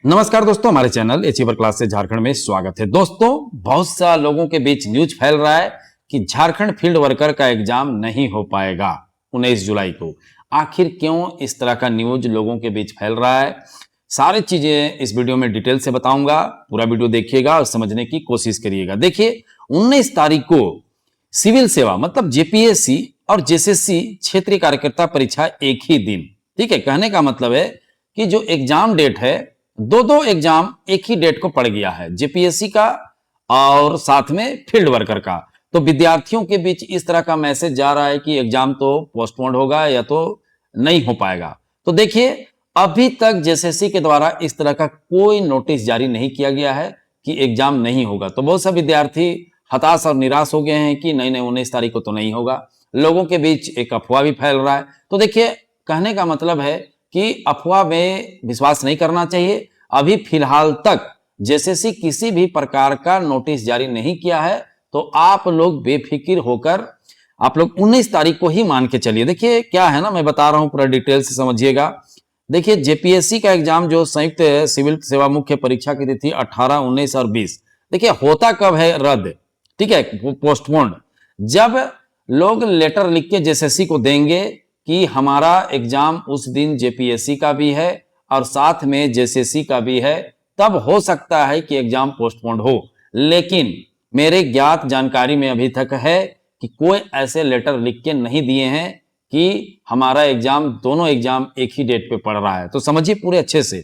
नमस्कार दोस्तों, हमारे चैनल अचीवर क्लास से झारखंड में स्वागत है। दोस्तों, बहुत सा लोगों के बीच न्यूज फैल रहा है कि झारखंड फील्ड वर्कर का एग्जाम नहीं हो पाएगा 19 जुलाई को। आखिर क्यों इस तरह का न्यूज लोगों के बीच फैल रहा है, सारी चीजें इस वीडियो में डिटेल से बताऊंगा। पूरा वीडियो देखिएगा और समझने की कोशिश करिएगा। देखिए, 19 तारीख को सिविल सेवा मतलब जेपीएससी और जेएसएससी क्षेत्रीय कार्यकर्ता परीक्षा एक ही दिन, ठीक है। कहने का मतलब है कि जो एग्जाम डेट है, दो एग्जाम एक ही डेट को पड़ गया है, जेपीएससी का और साथ में फील्ड वर्कर का। तो विद्यार्थियों के बीच इस तरह का मैसेज जा रहा है कि एग्जाम तो पोस्टपोन्ड होगा या तो नहीं हो पाएगा। तो देखिए, अभी तक जेएसएससी के द्वारा इस तरह का कोई नोटिस जारी नहीं किया गया है कि एग्जाम नहीं होगा। तो बहुत से विद्यार्थी हताश और निराश हो गए हैं कि नहीं 19 तारीख को तो नहीं होगा। लोगों के बीच एक अफवाह भी फैल रहा है। तो देखिए, कहने का मतलब है कि अफवाह में विश्वास नहीं करना चाहिए। अभी फिलहाल तक जेएसएससी किसी भी प्रकार का नोटिस जारी नहीं किया है, तो आप लोग बेफिक्र होकर आप लोग 19 तारीख को ही मान के चलिए। देखिए क्या है ना, मैं बता रहा हूं, पूरा डिटेल से समझिएगा। देखिए, जेपीएससी का एग्जाम जो संयुक्त सिविल सेवा मुख्य परीक्षा की तिथि 18, 19 और 20, देखिए होता कब है रद्द, ठीक है, पोस्टपोन्ड, जब लोग लेटर लिख के जेएसएससी को देंगे कि हमारा एग्जाम उस दिन जेपीएससी का भी है और साथ में जेएसएससी का भी है, तब हो सकता है कि एग्जाम पोस्टपोन्ड हो। लेकिन मेरे ज्ञात जानकारी में अभी तक है कि कोई ऐसे लेटर लिख के नहीं दिए हैं कि हमारा एग्जाम, दोनों एग्जाम एक ही डेट पे पड़ रहा है। तो समझिए पूरे अच्छे से।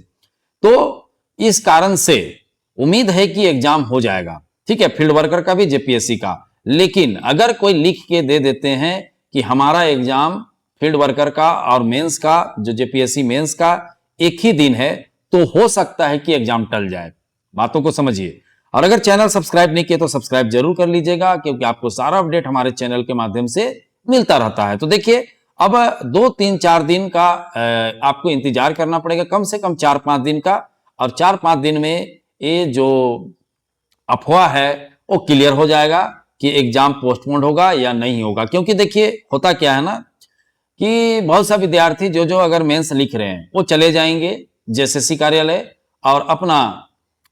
तो इस कारण से उम्मीद है कि एग्जाम हो जाएगा, ठीक है, फील्ड वर्कर का भी जेपीएससी का। लेकिन अगर कोई लिख के दे देते हैं कि हमारा एग्जाम फील्ड वर्कर का और मेंस का, जो जेपीएससी मेंस का एक ही दिन है, तो हो सकता है कि एग्जाम टल जाए। बातों को समझिए। और अगर चैनल सब्सक्राइब नहीं किए तो सब्सक्राइब जरूर कर लीजिएगा, क्योंकि आपको सारा अपडेट हमारे चैनल के माध्यम से मिलता रहता है। तो देखिए, अब 2-3-4 दिन का आपको इंतजार करना पड़ेगा, कम से कम 4-5 दिन का। और 4-5 दिन में ये जो अफवाह है वो क्लियर हो जाएगा कि एग्जाम पोस्टपोन्ड होगा या नहीं होगा। क्योंकि देखिए, होता क्या है ना कि बहुत सा विद्यार्थी जो अगर मेंस लिख रहे हैं वो चले जाएंगे जेएसएससी कार्यालय और अपना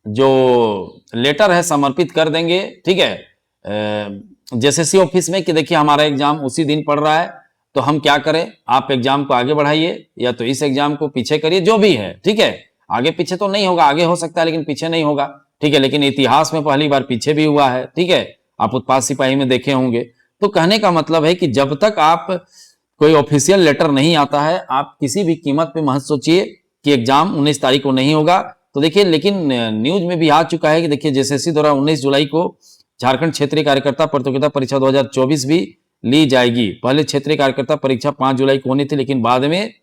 जो लेटर है समर्पित कर देंगे, ठीक है, जेएसएससी ऑफिस में कि देखिए हमारा एग्जाम उसी दिन पड़ रहा है, तो हम क्या करें, आप एग्जाम को आगे बढ़ाइए या तो इस एग्जाम को पीछे करिए, जो भी है, ठीक है। आगे पीछे तो नहीं होगा, आगे हो सकता है लेकिन पीछे नहीं होगा, ठीक है। लेकिन इतिहास में पहली बार पीछे भी हुआ है, ठीक है, आप उत्पाद सिपाही में देखे होंगे। तो कहने का मतलब है कि जब तक आप कोई ऑफिशियल लेटर नहीं आता है, आप किसी भी कीमत पे मत सोचिए कि एग्जाम 19 तारीख को नहीं होगा। तो देखिए, लेकिन न्यूज में भी आ चुका है कि देखिए जेएसएससी द्वारा 19 जुलाई को झारखंड क्षेत्रीय कार्यकर्ता प्रतियोगिता परीक्षा 2024 भी ली जाएगी। पहले क्षेत्रीय कार्यकर्ता परीक्षा 5 जुलाई को होनी थी, लेकिन बाद में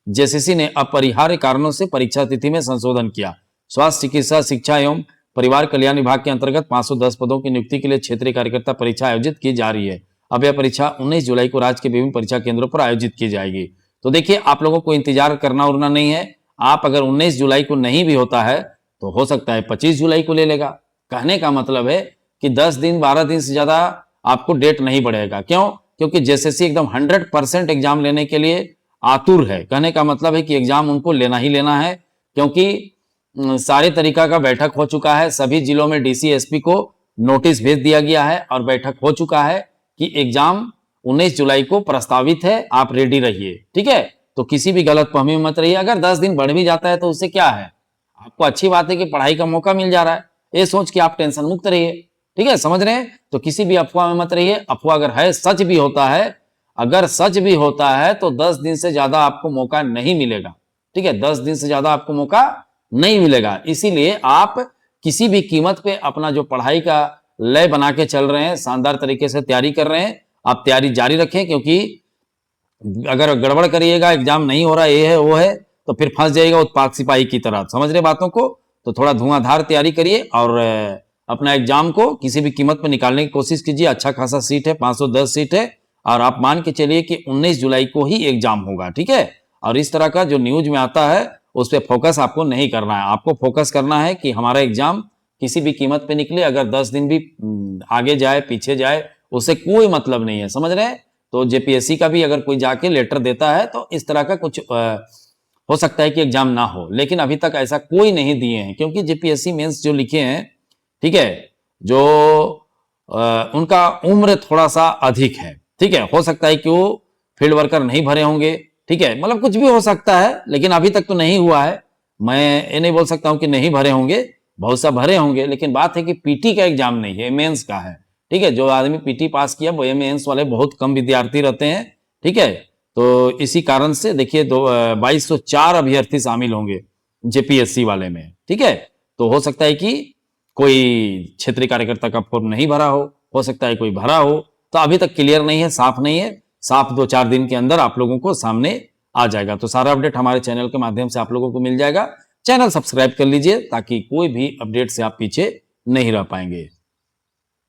जेएसएससी ने अपरिहार्य कारणों से परीक्षा तिथि में संशोधन किया। स्वास्थ्य, चिकित्सा, शिक्षा एवं परिवार कल्याण विभाग के अंतर्गत 510 पदों की नियुक्ति के लिए क्षेत्रीय कार्यकर्ता परीक्षा आयोजित की जा रही है। अब यह परीक्षा 19 जुलाई को राज्य के विभिन्न परीक्षा केंद्रों पर आयोजित की जाएगी। तो देखिए, आप लोगों को इंतजार करना उड़ना नहीं है। आप अगर 19 जुलाई को नहीं भी होता है तो हो सकता है 25 जुलाई को ले लेगा। कहने का मतलब है कि 10 दिन 12 दिन से ज्यादा आपको डेट नहीं बढ़ेगा। क्यों? क्योंकि जेएसएससी एकदम 100% एग्जाम लेने के लिए आतुर है। कहने का मतलब है कि एग्जाम उनको लेना ही लेना है, क्योंकि सारे तरीका का बैठक हो चुका है। सभी जिलों में डीसी एसपी को नोटिस भेज दिया गया है और बैठक हो चुका है कि एग्जाम 19 जुलाई को प्रस्तावित है, आप रेडी रहिए, ठीक है। तो किसी भी गलतफहमी में मत रहिए। अगर 10 दिन बढ़ भी जाता है तो उससे क्या है, आपको अच्छी बात है कि पढ़ाई का मौका मिल जा रहा है, ये सोच के आप टेंशन मुक्त रहिए, ठीक है, समझ रहे हैं। तो किसी भी अफवाह में मत रहिए। अफवाह अगर है, सच भी होता है, अगर सच भी होता है तो 10 दिन से ज्यादा आपको मौका नहीं मिलेगा, ठीक है, 10 दिन से ज्यादा आपको मौका नहीं मिलेगा। इसीलिए आप किसी भी कीमत पे अपना जो पढ़ाई का लय बना के चल रहे हैं, शानदार तरीके से तैयारी कर रहे हैं, आप तैयारी जारी रखें। क्योंकि अगर गड़बड़ करिएगा, एग्जाम नहीं हो रहा, ये है वो है, तो फिर फंस जाएगा उत्पाद सिपाही की तरह। समझ रहे बातों को? तो थोड़ा धुआंधार तैयारी करिए और अपना एग्जाम को किसी भी कीमत पर निकालने की कोशिश कीजिए। अच्छा खासा सीट है, 510 सीट है, और आप मान के चलिए कि 19 जुलाई को ही एग्जाम होगा, ठीक है। और इस तरह का जो न्यूज में आता है उस पर फोकस आपको नहीं करना है। आपको फोकस करना है कि हमारा एग्जाम किसी भी कीमत पे निकले, अगर 10 दिन भी आगे जाए पीछे जाए उससे कोई मतलब नहीं है, समझ रहे हैं। तो जेपीएससी का भी अगर कोई जाके लेटर देता है तो इस तरह का कुछ हो सकता है कि एग्जाम ना हो, लेकिन अभी तक ऐसा कोई नहीं दिए हैं, क्योंकि जेपीएससी मेंस जो लिखे हैं, ठीक है, जो उनका उम्र थोड़ा सा अधिक है, ठीक है, हो सकता है कि वो फील्ड वर्कर नहीं भरे होंगे, ठीक है, मतलब कुछ भी हो सकता है, लेकिन अभी तक तो नहीं हुआ है। मैं ये नहीं बोल सकता हूं कि नहीं भरे होंगे, बहुत सा भरे होंगे, लेकिन बात है कि पीटी का एग्जाम नहीं है, मेंस का है, ठीक है। जो आदमी पीटी पास किया वो मेंस वाले बहुत कम विद्यार्थी रहते हैं, ठीक है। तो इसी कारण से देखिए 2204 अभ्यर्थी शामिल होंगे जेपीएससी वाले में, ठीक है। तो हो सकता है कि कोई क्षेत्रीय कार्यकर्ता का फॉर्म नहीं भरा हो सकता है कोई भरा हो, तो अभी तक क्लियर नहीं है, साफ नहीं है, साफ 2-4 दिन के अंदर आप लोगों को सामने आ जाएगा। तो सारा अपडेट हमारे चैनल के माध्यम से आप लोगों को मिल जाएगा। चैनल सब्सक्राइब कर लीजिए ताकि कोई भी अपडेट से आप पीछे नहीं रह पाएंगे।